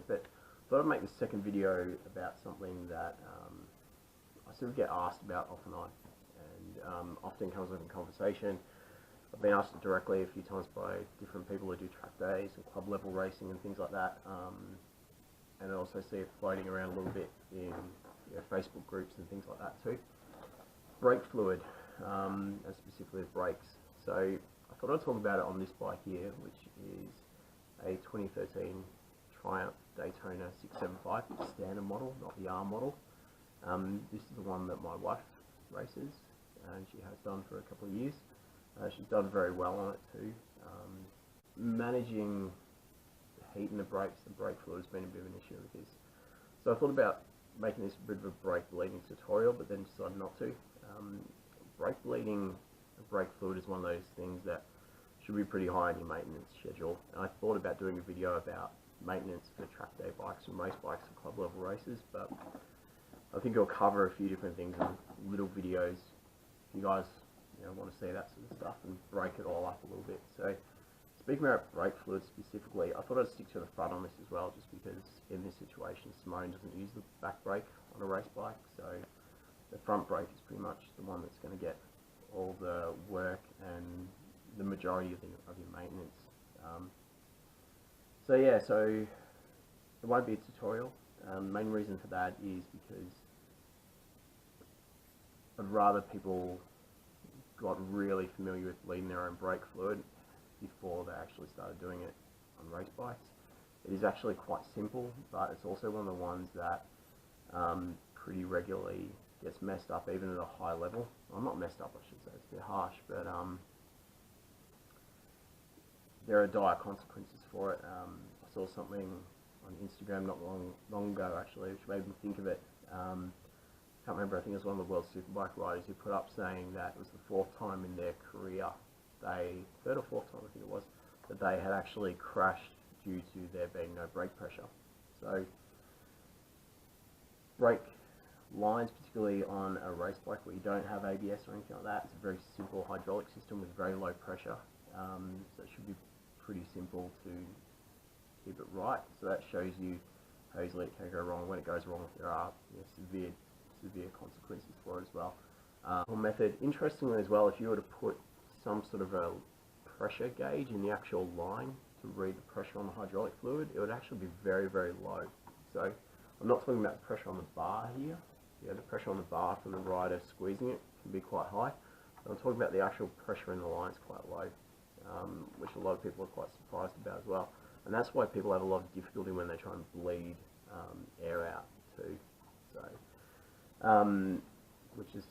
But I thought I'd make this second video about something that I sort of get asked about off and on, and often comes up in conversation. I've been asked it directly a few times by different people who do track days and club level racing and things like that, and I also see it floating around a little bit in Facebook groups and things like that too. Brake fluid, and specifically brakes. So I thought I'd talk about it on this bike here, which is a 2013 Triumph Daytona 675, the standard model, not the R model. This is the one that my wife races, and she has done for a couple of years. She's done very well on it too. Managing the heat in the brakes, the brake fluid has been a bit of an issue with this. So I thought about making this a bit of a brake bleeding tutorial, but then decided not to. Brake bleeding and brake fluid is one of those things that should be pretty high on your maintenance schedule. And I thought about doing a video about maintenance for track day bikes and race bikes and club level races, but I think I'll cover a few different things in little videos if you guys want to see that sort of stuff and break it all up a little bit. So speaking about brake fluid specifically, I thought I'd stick to the front on this as well, just because in this situation Simone doesn't use the back brake on a race bike, so the front brake is pretty much the one that's going to get all the work and the majority of your maintenance. So yeah, so it won't be a tutorial. Main reason for that is because I'd rather people got really familiar with bleeding their own brake fluid before they actually started doing it on race bikes. It is actually quite simple, but it's also one of the ones that pretty regularly gets messed up, even at a high level. Well, not messed up, I should say, it's a bit harsh, but there are dire consequences for it. I saw something on Instagram not long ago actually, which made me think of it. Can't remember, I think it was one of the World Superbike riders who put up saying that it was the fourth time in their career, third or fourth time I think it was, that they had actually crashed due to there being no brake pressure. So brake lines, particularly on a race bike where you don't have ABS or anything like that, it's a very simple hydraulic system with very low pressure, so it should be pretty simple to keep it right. So that shows you how easily it can go wrong. When it goes wrong, there are severe consequences for it as well. Method, interestingly as well, if you were to put some sort of a pressure gauge in the actual line to read the pressure on the hydraulic fluid, it would actually be very, very low. So I'm not talking about the pressure on the bar here. The pressure on the bar from the rider squeezing it can be quite high. But I'm talking about the actual pressure in the line is quite low, which a lot of people are quite surprised about as well. And that's why people have a lot of difficulty when they try and bleed air out too. So, which is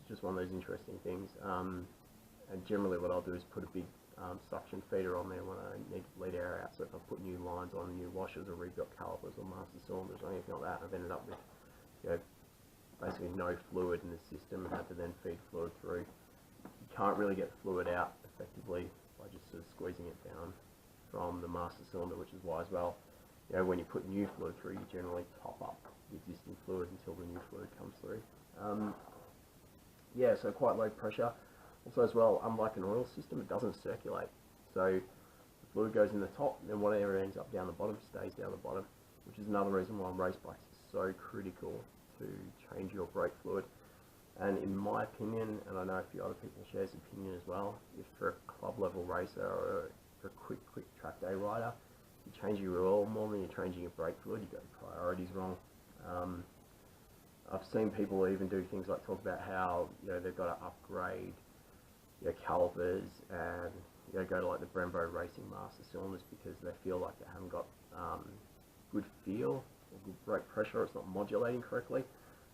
just one of those interesting things. And generally, what I'll do is put a big suction feeder on there when I need to bleed air out. So if I put new lines on, new washers, or rebuilt calipers or master cylinders or anything like that, I've ended up with basically no fluid in the system and had to then feed fluid through. You can't really get the fluid out effectively by just sort of squeezing it down from the master cylinder, which is why as well, when you put new fluid through, you generally top up the existing fluid until the new fluid comes through. Yeah, so quite low pressure. Also as well, unlike an oil system, it doesn't circulate. So the fluid goes in the top, and then whatever ends up down the bottom stays down the bottom, which is another reason why on race bikes it's so critical to change your brake fluid. And in my opinion, and I know a few other people share this opinion as well, if for a club level racer or for a quick track day rider, you change your oil more than you're changing your brake fluid, you've got your priorities wrong. I've seen people even do things like talk about how they've got to upgrade calipers and go to like the Brembo Racing Master cylinders because they feel like they haven't got good feel or good brake pressure, it's not modulating correctly.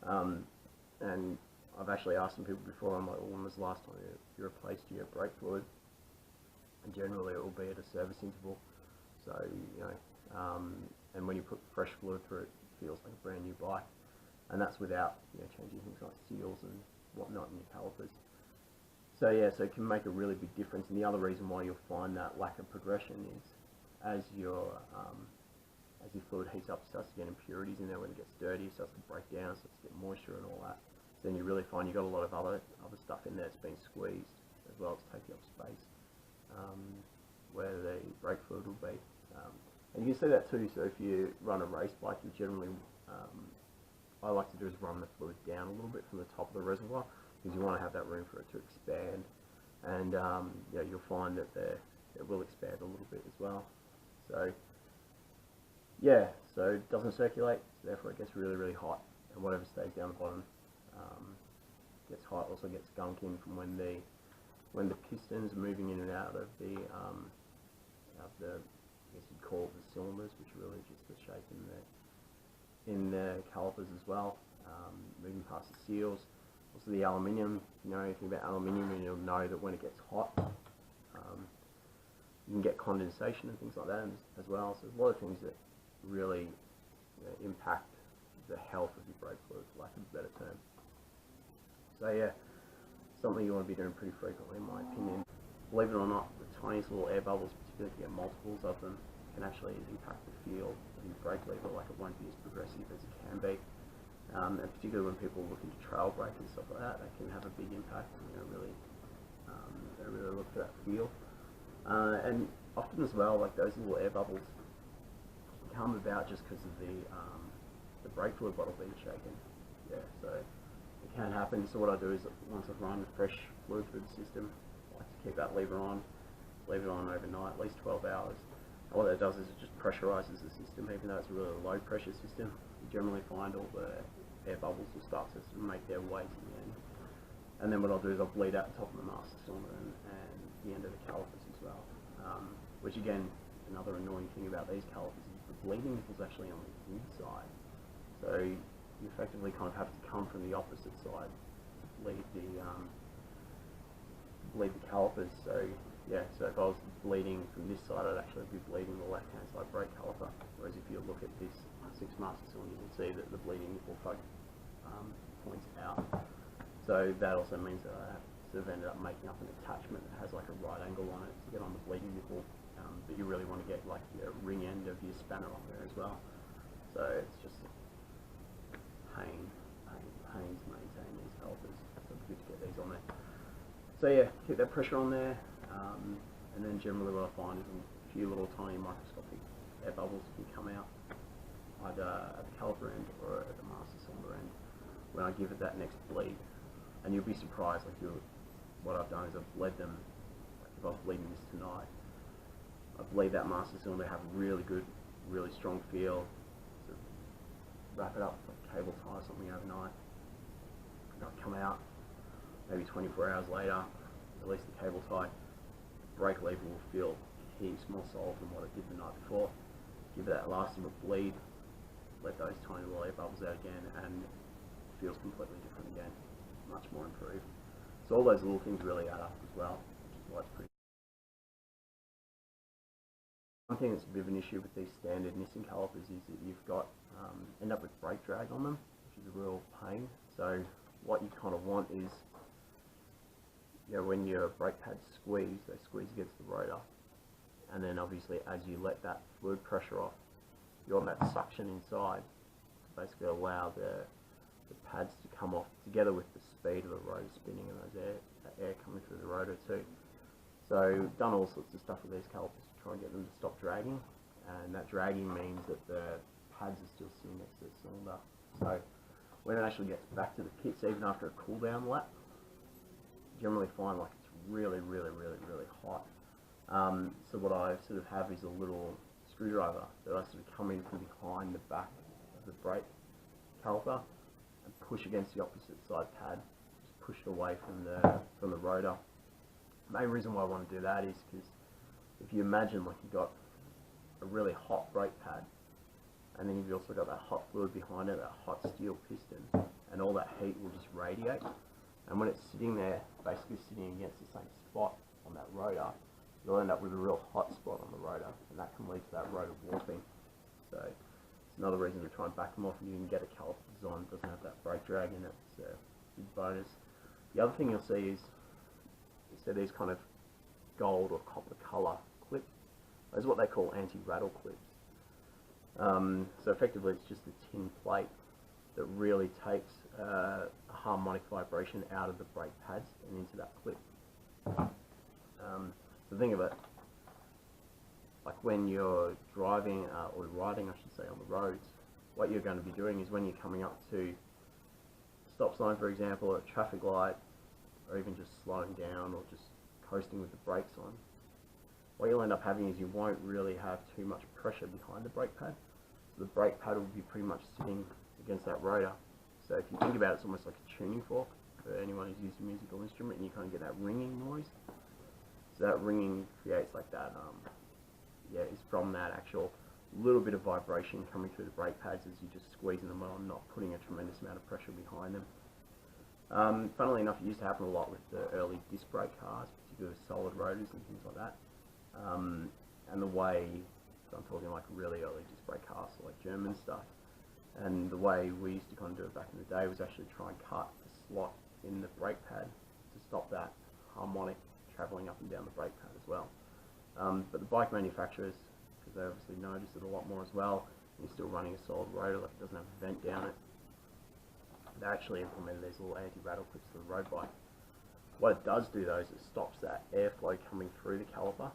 And I've actually asked some people before, I'm like, well, when was the last time you replaced your brake fluid? And generally it will be at a service interval. So, and when you put fresh fluid through it, it feels like a brand new bike. And that's without changing things like seals and whatnot in your calipers. So yeah, so it can make a really big difference. And the other reason why you'll find that lack of progression is as your fluid heats up, it starts to get impurities in there. When it gets dirty, it starts to break down, starts to get moisture and all that. So then you really find you've got a lot of other stuff in there that's been squeezed as well as taking up space, where the brake fluid will be. And you can see that too. So if you run a race bike, you generally, I like to do is run the fluid down a little bit from the top of the reservoir, because you want to have that room for it to expand. And yeah, you'll find that it will expand a little bit as well. So yeah, so it doesn't circulate, so therefore it gets really, really hot, and whatever stays down the bottom gets hot. Also gets gunk in from when the pistons are moving in and out of the I guess you'd call it the cylinders, which are really just the shape in the calipers as well, moving past the seals. Also the aluminium, if you know anything about aluminium, you'll know that when it gets hot, you can get condensation and things like that as well. So there's a lot of things that really impact the health of your brake fluid, for lack of a better term. So yeah, something you want to be doing pretty frequently, in my opinion. Believe it or not, the tiniest little air bubbles, particularly if you get multiples of them, can actually impact the feel of your brake lever. Like, it won't be as progressive as it can be. And particularly when people look into trail brake and stuff like that can have a big impact. Really look for that feel. And often as well, like those little air bubbles come about just because of the brake fluid bottle being shaken. Yeah, so it can happen. So what I do is, once I've run fresh fluid through the system, I like to keep that lever on, leave it on overnight, at least 12 hours. And what that does is it just pressurizes the system, even though it's a really low pressure system. You generally find all the air bubbles will start to make their way to the end. And then what I'll do is I'll bleed out the top of the master cylinder and the end of the calipers as well. Which again, another annoying thing about these calipers is the bleeding is actually on the inside. So you effectively kind of have to come from the opposite side to bleed the calipers. So yeah, so if I was bleeding from this side, I'd actually be bleeding the left-hand side brake caliper. Whereas if you look at this 6 master cylinder, you can see that the bleeding nipple points out. So that also means that I sort of ended up making up an attachment that has like a right angle on it to get on the bleeding nipple, but you really want to get like your ring end of your spanner on there as well. So it's just pain to maintain these calipers, so it's good to get these on there. So yeah, keep that pressure on there, and then generally what I find is a few little tiny microscopic air bubbles can come out, either at the caliper end or at the master cylinder end, when I give it that next bleed. And you'll be surprised, like what I've done is I've bled them, like if I was bleeding this tonight, I bleed that master cylinder, have a really good, really strong feel, sort of wrap it up, like cable tie or something overnight, and I'll come out, maybe 24 hours later, release the cable tie, brake lever will feel heaps more solid than what it did the night before. Give it that last little bleed, let those tiny little air bubbles out again, and it feels completely different again, much more improved. So all those little things really add up as well, which is why it's pretty. One thing that's a bit of an issue with these standard Nissan calipers is that you've got end up with brake drag on them, which is a real pain. So what you kind of want is, when your brake pads squeeze, they squeeze against the rotor, and then obviously as you let that fluid pressure off, you want that suction inside to basically allow the pads to come off together with the speed of the rotor spinning and that air coming through the rotor too. So done all sorts of stuff with these calipers to try and get them to stop dragging, and that dragging means that the pads are still sitting next to the cylinder. So when it actually gets back to the pits, even after a cool down lap, you generally find like it's really hot. So what I sort of have is a little screwdriver that I sort of come in from behind the back of the brake caliper and push against the opposite side pad, just push it away from the rotor. The main reason why I want to do that is because if you imagine like you've got a really hot brake pad, and then you've also got that hot fluid behind it, that hot steel piston, and all that heat will just radiate. And when it's sitting there, basically sitting against the same spot on that rotor, you'll end up with a real hot spot on the rotor, and that can lead to that rotor warping. So it's another reason to try and back them off, and you can get a caliper design that doesn't have that brake drag in it. It's a big bonus. The other thing you'll see is, so these kind of gold or copper colour clips, those are what they call anti-rattle clips. So effectively it's just a tin plate that really takes a harmonic vibration out of the brake pads and into that clip. So think of it, like when you're driving or riding, I should say, on the roads, what you're going to be doing is when you're coming up to stop sign, for example, or a traffic light, or even just slowing down or just coasting with the brakes on, what you'll end up having is you won't really have too much pressure behind the brake pad. So the brake pad will be pretty much sitting against that rotor. So if you think about it, it's almost like a tuning fork for anyone who's used a musical instrument, and you kind of get that ringing noise. So that ringing creates like that, is from that actual little bit of vibration coming through the brake pads as you're just squeezing them on, not putting a tremendous amount of pressure behind them. Funnily enough, it used to happen a lot with the early disc brake cars, particularly with solid rotors and things like that. And the way, so I'm talking like really early disc brake cars, so like German stuff, and the way we used to kind of do it back in the day was actually try and cut a slot in the brake pad to stop that harmonic travelling up and down the brake pad as well. But the bike manufacturers, because they obviously notice it a lot more as well, and you're still running a solid rotor, like it doesn't have a vent down it, they actually implemented these little anti-rattle clips for the road bike. What it does do though is it stops that airflow coming through the caliper.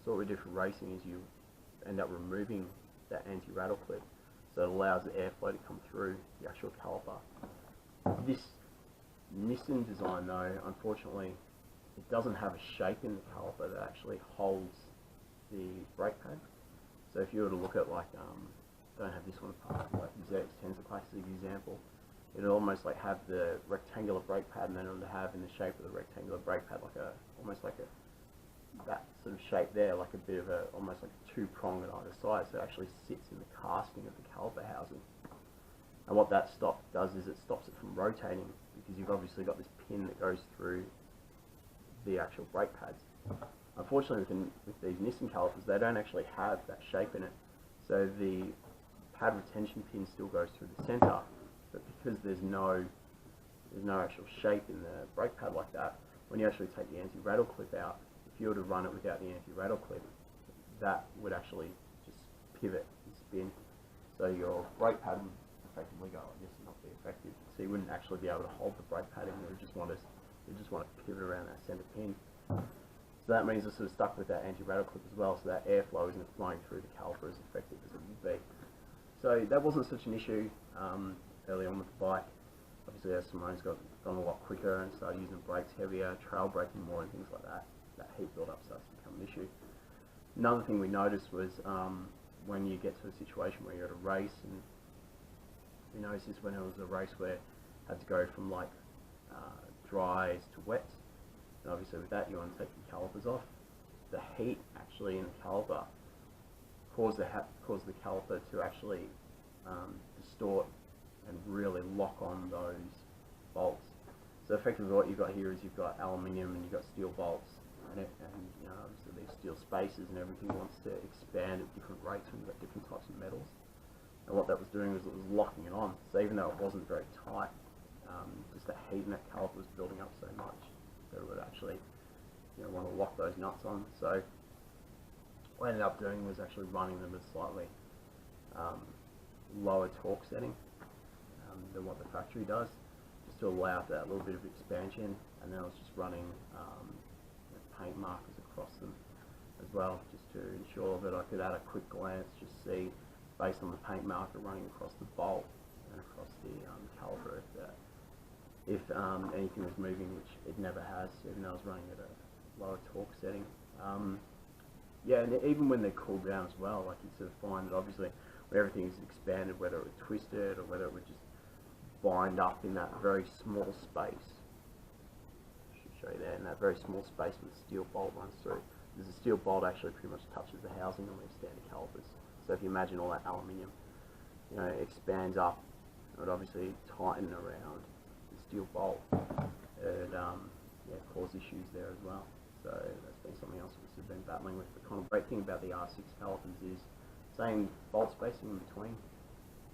So what we do for racing is you end up removing that anti-rattle clip, so it allows the airflow to come through the actual caliper. This Nissan design though, unfortunately, it doesn't have a shape in the caliper that actually holds the brake pad. So if you were to look at like, don't have this one apart, like ZX10's a classic example, it'll almost like have the rectangular brake pad, and then it'll have in the shape of the rectangular brake pad like almost like that sort of shape there, like a bit of almost like a two-prong at either side, so it actually sits in the casting of the caliper housing. And what that does is it stops it from rotating, because you've obviously got this pin that goes through the actual brake pads. Unfortunately, with these Nissan calipers, they don't actually have that shape in it, so the pad retention pin still goes through the center, but because there's no actual shape in the brake pad like that, when you actually take the anti-rattle clip out, if you were to run it without the anti-rattle clip, that would actually just pivot and spin, so your brake pad would effectively go like this and not be effective. So you wouldn't actually be able to hold the brake pad in there. You just want to pivot around that center pin. So that means it's sort of stuck with that anti-rattle clip as well, so that airflow isn't flowing through the caliper as effective as it would be. So that wasn't such an issue early on with the bike. Obviously as Simone's gone a lot quicker and started using the brakes heavier, trail braking more and things like that, that heat build-up starts to become an issue. Another thing we noticed was when you get to a situation where you're at a race, and we noticed this when it was a race where it had to go from like dries to wets, and obviously with that you want to take the calipers off. The heat actually in the caliper caused the caliper to actually distort and really lock on those bolts. So effectively what you've got here is you've got aluminium and you've got steel bolts, and you know, obviously these steel spaces and everything wants to expand at different rates when you've got different types of metals. And what that was doing was it was locking it on. So even though it wasn't very tight, just that heat in that caliper was building up so much that it would actually, you know, want to lock those nuts on. So what I ended up doing was actually running them at slightly lower torque setting than what the factory does, just to allow for that little bit of expansion. And then I was just running paint markers across them as well, just to ensure that I could at a quick glance just see, based on the paint marker running across the bolt and across the caliper, if anything was moving, which it never has, even though I was running at a lower torque setting. Yeah, and even when they're cooled down as well, like you sort of find that obviously when everything is expanded, whether it would twist it or whether it would just bind up in that very small space. I should show you there, in that very small space where the steel bolt runs through. There's a steel bolt actually pretty much touches the housing on these standard calipers. So if you imagine all that aluminium, you know, expands up, it would obviously tighten around the steel bolt. It cause issues there as well. So that's been something else we've been battling with. The kind of great thing about the R6 calipers is same bolt spacing in between,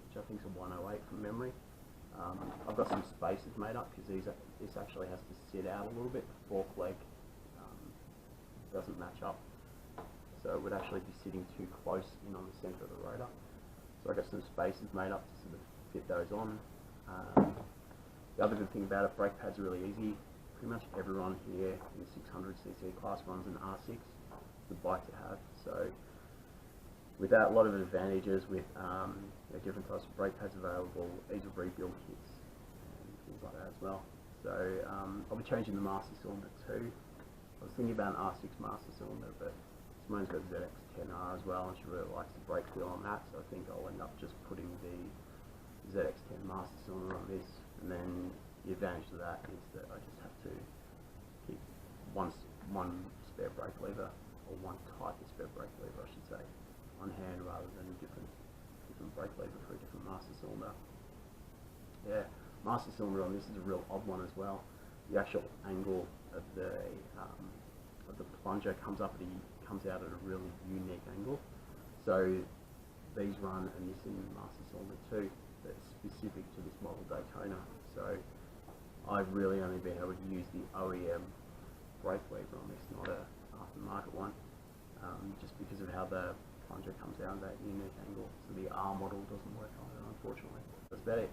which I think is a 108 from memory. I've got some spaces made up because this actually has to sit out a little bit. The fork leg doesn't match up, so it would actually be sitting too close in on the centre of the rotor. So I've got some spaces made up to sort of fit those on. The other good thing about it, brake pads are really easy. Pretty much everyone here in the 600cc class runs an R6. It's the bike to have. So with that, a lot of advantages with different types of brake pads available, ease of rebuild kits, and things like that as well. So I'll be changing the master cylinder too. I was thinking about an R6 master cylinder, but Simone's got ZX10R as well, and she really likes the brake feel on that, so I think I'll end up just putting the ZX10 master cylinder on this, and then the advantage of that is that I just have to keep one spare brake lever, or one type of spare brake lever I should say, on hand rather than a different brake lever for a different master cylinder. Yeah, master cylinder on this is a real odd one as well. The actual angle of the plunger comes out at a really unique angle. So these run a Nissan master cylinder too, that's specific to this model Daytona. So I've really only been able to use the OEM brake lever on this, not a aftermarket one, just because of how the plunger comes out at that unique angle. So the R model doesn't work on it, unfortunately. That's about it.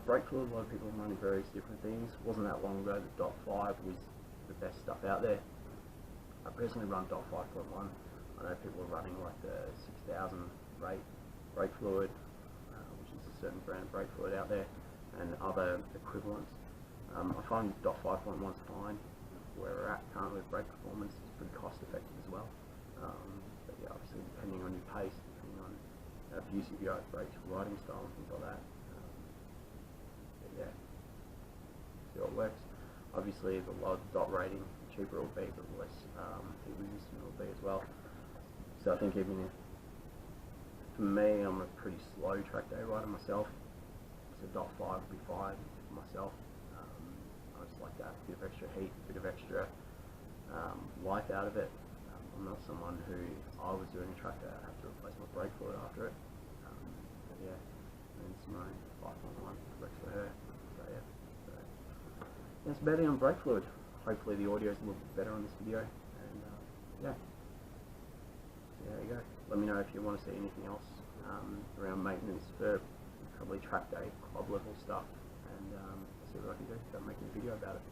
Brake fluid, a lot of people are running various different things. Wasn't that long ago that Dot 5 was the best stuff out there. I personally run Dot 5.1. I know people are running like the 6000 rate brake fluid, which is a certain brand of brake fluid out there, and other equivalents. I find Dot 5.1 is fine. Where we're at currently with brake performance, it's pretty cost effective as well. But yeah, obviously depending on your pace, depending on how abusive you are with brakes, riding style and things like that. But yeah, see how it works. Obviously the lower the dot rating, the cheaper it will be, but the less heat resistant it will be as well. So I think even if, for me, I'm a pretty slow track day rider myself, so Dot 5 would be fine for myself. I just like that, a bit of extra heat, a bit of extra life out of it. I'm not someone who, if I was doing a track day, I'd have to replace my brake fluid after it. But yeah, and Simone 5.1 works for her. So yeah, that's about it on brake fluid. Hopefully the audio is a little bit better on this video, and yeah, so there you go. Let me know if you want to see anything else around maintenance for probably track day, club level stuff, and see what I can do about making a video about it.